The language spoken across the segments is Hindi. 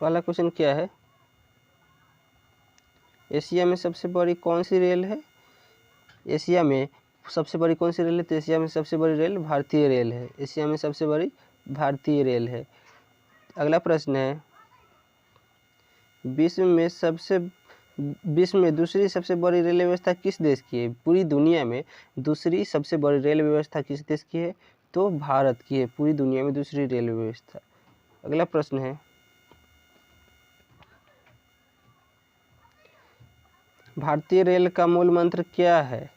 पहला क्वेश्चन क्या है, एशिया में सबसे बड़ी कौन सी रेल है? एशिया में सबसे बड़ी कौन सी रेल है? तो एशिया में सबसे बड़ी रेल भारतीय रेल है। एशिया में सबसे बड़ी भारतीय रेल है। अगला प्रश्न है, विश्व में दूसरी सबसे बड़ी रेल व्यवस्था किस देश की है? पूरी दुनिया में दूसरी सबसे बड़ी रेल व्यवस्था किस देश की है? तो भारत की है, पूरी दुनिया में दूसरी रेल व्यवस्था। अगला प्रश्न है, भारतीय रेल का मूल मंत्र क्या है?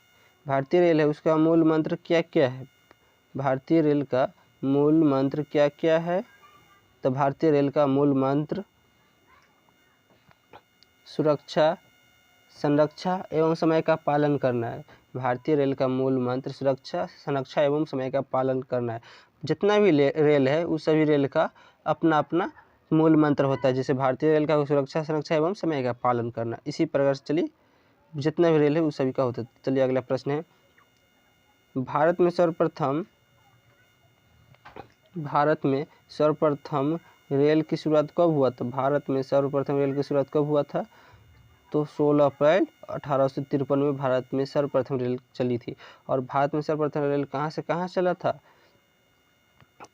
भारतीय रेल है, उसका मूल मंत्र क्या क्या है? भारतीय रेल का मूल मंत्र क्या क्या है? तो भारतीय रेल का मूल मंत्र सुरक्षा, संरक्षा एवं समय का पालन करना है। भारतीय रेल का मूल मंत्र सुरक्षा, संरक्षा एवं समय का पालन करना है। जितना भी रेल है उस सभी रेल का अपना अपना मूल मंत्र होता है। जैसे भारतीय रेल का सुरक्षा, संरक्षा एवं समय का पालन करना। इसी प्रकार से चलिए जितना भी रेल है उस सभी का होता है। चलिए अगला प्रश्न है, भारत में सर्वप्रथम रेल की शुरुआत कब हुआ था? भारत में सर्वप्रथम रेल की शुरुआत कब हुआ था? तो 16 अप्रैल 1853 में भारत में सर्वप्रथम रेल चली थी। और भारत में सर्वप्रथम रेल कहाँ से कहाँ चला था?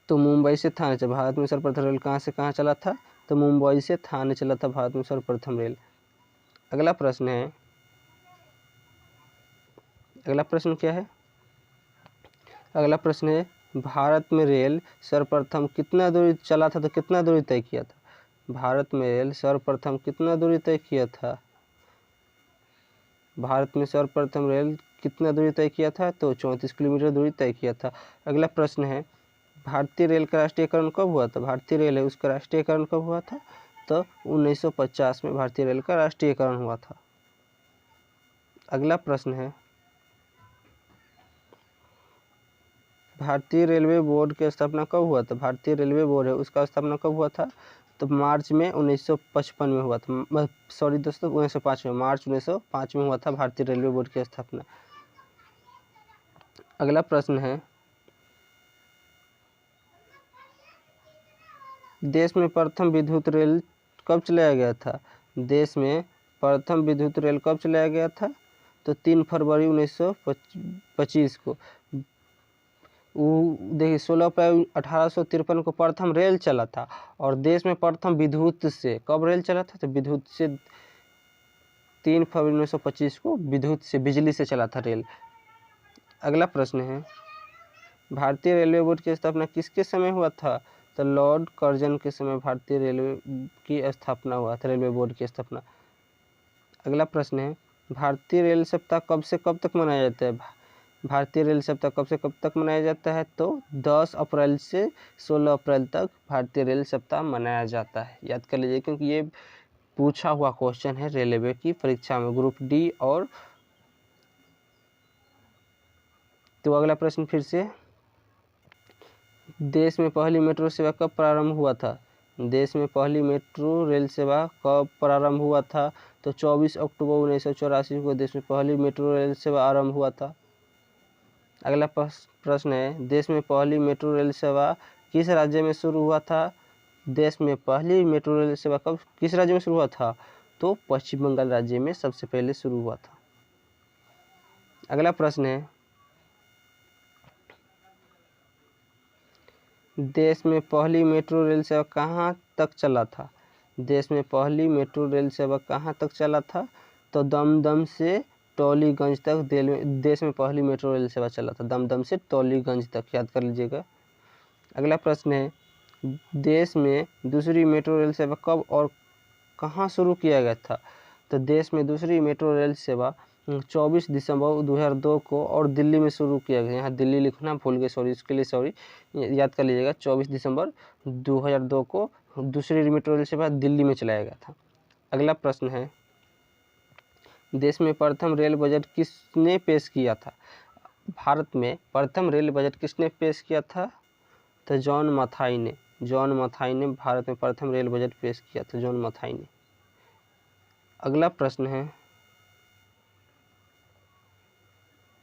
तो मुंबई से थाने चला। भारत में सर्वप्रथम रेल कहाँ से कहाँ चला था? तो मुंबई से थाने चला था भारत में सर्वप्रथम रेल। अगला प्रश्न है, अगला प्रश्न क्या है? अगला प्रश्न है, भारत में रेल सर्वप्रथम कितना दूरी चला था? तो कितना दूरी तय किया था? भारत में रेल सर्वप्रथम कितना दूरी तय किया था? भारत में सर्वप्रथम रेल कितना दूरी तय किया था? तो 34 किलोमीटर दूरी तय किया था। अगला प्रश्न है, भारतीय रेल का राष्ट्रीयकरण कब हुआ था? भारतीय रेल है उसका राष्ट्रीयकरण कब हुआ था? तो 1950 में भारतीय रेल का राष्ट्रीयकरण हुआ था। अगला प्रश्न है, भारतीय रेलवे बोर्ड की स्थापना कब हुआ था? भारतीय रेलवे बोर्ड है उसका स्थापना कब हुआ था? तो मार्च में 1955 में हुआ था। सॉरी दोस्तों, 1905 में, मार्च 1905 में हुआ था भारतीय रेलवे बोर्ड की स्थापना। अगला प्रश्न है, देश में प्रथम विद्युत रेल कब चलाया गया था? देश में प्रथम विद्युत रेल कब चलाया गया था? तो 3 फरवरी 1925 को। देखिए 16 अप्रैल 1853 को प्रथम रेल चला था। और देश में प्रथम विद्युत से कब रेल चला था? तो विद्युत से 3 फरवरी 1925 को विद्युत से, बिजली से चला था रेल। अगला प्रश्न है, भारतीय रेलवे बोर्ड की स्थापना किसके समय हुआ था? तो लॉर्ड कर्जन के समय भारतीय रेलवे की स्थापना हुआ था, रेलवे बोर्ड की स्थापना। अगला प्रश्न है, भारतीय रेल सप्ताह कब से कब तक मनाया जाता है? भारतीय रेल सप्ताह कब से कब तक मनाया जाता है? तो 10 अप्रैल से 16 अप्रैल तक भारतीय रेल सप्ताह मनाया जाता है। याद कर लीजिए क्योंकि ये पूछा हुआ क्वेश्चन है रेलवे की परीक्षा में, ग्रुप डी। और तो अगला प्रश्न फिर से, देश में पहली मेट्रो सेवा कब प्रारंभ हुआ था? देश में पहली मेट्रो रेल सेवा कब प्रारंभ हुआ था? तो 24 अक्टूबर 1984 को देश में पहली मेट्रो रेल सेवा आरंभ हुआ था। अगला प्रश्न है, देश में पहली मेट्रो रेल सेवा किस राज्य में शुरू हुआ था? देश में पहली मेट्रो रेल सेवा कब किस राज्य में शुरू हुआ था? तो पश्चिम बंगाल राज्य में सबसे पहले शुरू हुआ था। अगला प्रश्न है, देश में पहली मेट्रो रेल सेवा कहाँ तक चला था? देश में पहली मेट्रो रेल सेवा कहाँ तक चला था? तो दमदम से टोलीगंज तक देश में पहली मेट्रो रेल सेवा चला था, दमदम से टोलीगंज तक। याद कर लीजिएगा। अगला प्रश्न है, देश में दूसरी मेट्रो रेल सेवा कब और कहाँ शुरू किया गया था? तो देश में दूसरी मेट्रो रेल सेवा 24 दिसंबर 2002 को और दिल्ली में शुरू किया गया। यहाँ दिल्ली लिखना भूल गए, सॉरी, इसके लिए सॉरी, याद कर लीजिएगा। 24 दिसंबर 2002 को दूसरी मेट्रो रेल सेवा दिल्ली में चलाया गया था। अगला प्रश्न है, देश में प्रथम रेल बजट किसने पेश किया था? भारत में प्रथम रेल बजट किसने पेश किया था? तो जॉन मथाई ने। जॉन मथाई ने भारत में प्रथम रेल बजट पेश किया था, जॉन मथाई ने। अगला प्रश्न है,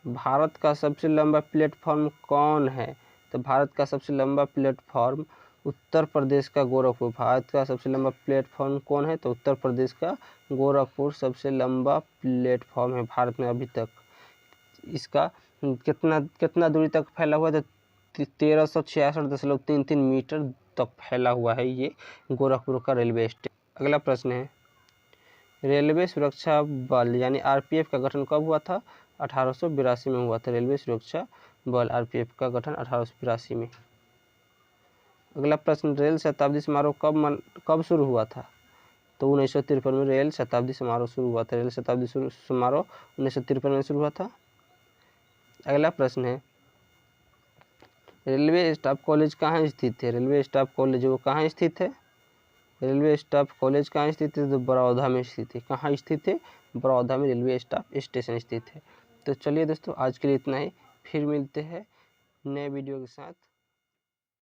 भारत का सबसे लंबा प्लेटफॉर्म कौन है? तो भारत का सबसे लंबा प्लेटफॉर्म उत्तर प्रदेश का गोरखपुर। भारत का सबसे लंबा प्लेटफॉर्म कौन है? तो उत्तर प्रदेश का गोरखपुर सबसे लंबा प्लेटफॉर्म है भारत में अभी तक। इसका कितना दूरी तक फैला हुआ है? तो 1366.33 मीटर तक फैला हुआ है ये गोरखपुर का रेलवे स्टेशन। अगला प्रश्न है, रेलवे सुरक्षा बल यानी आरपीएफ का गठन कब हुआ था? 1882 में हुआ था। रेलवे सुरक्षा बल आरपीएफ का गठन 1882 में। अगला प्रश्न, रेल शताब्दी समारोह कब शुरू हुआ था? तो 1953 में रेल शताब्दी समारोह शुरू हुआ था। रेल शताब्दी समारोह 1953 में शुरू हुआ था। अगला प्रश्न है, रेलवे स्टाफ कॉलेज कहाँ स्थित है? रेलवे स्टाफ कॉलेज वो कहाँ स्थित है? रेलवे स्टाफ कॉलेज कहाँ स्थित है? तो बड़ौदा में स्थित है। कहाँ स्थित है? बड़ौदा में रेलवे स्टाफ स्टेशन स्थित है। तो चलिए दोस्तों, आज के लिए इतना ही, फिर मिलते हैं नए वीडियो के साथ।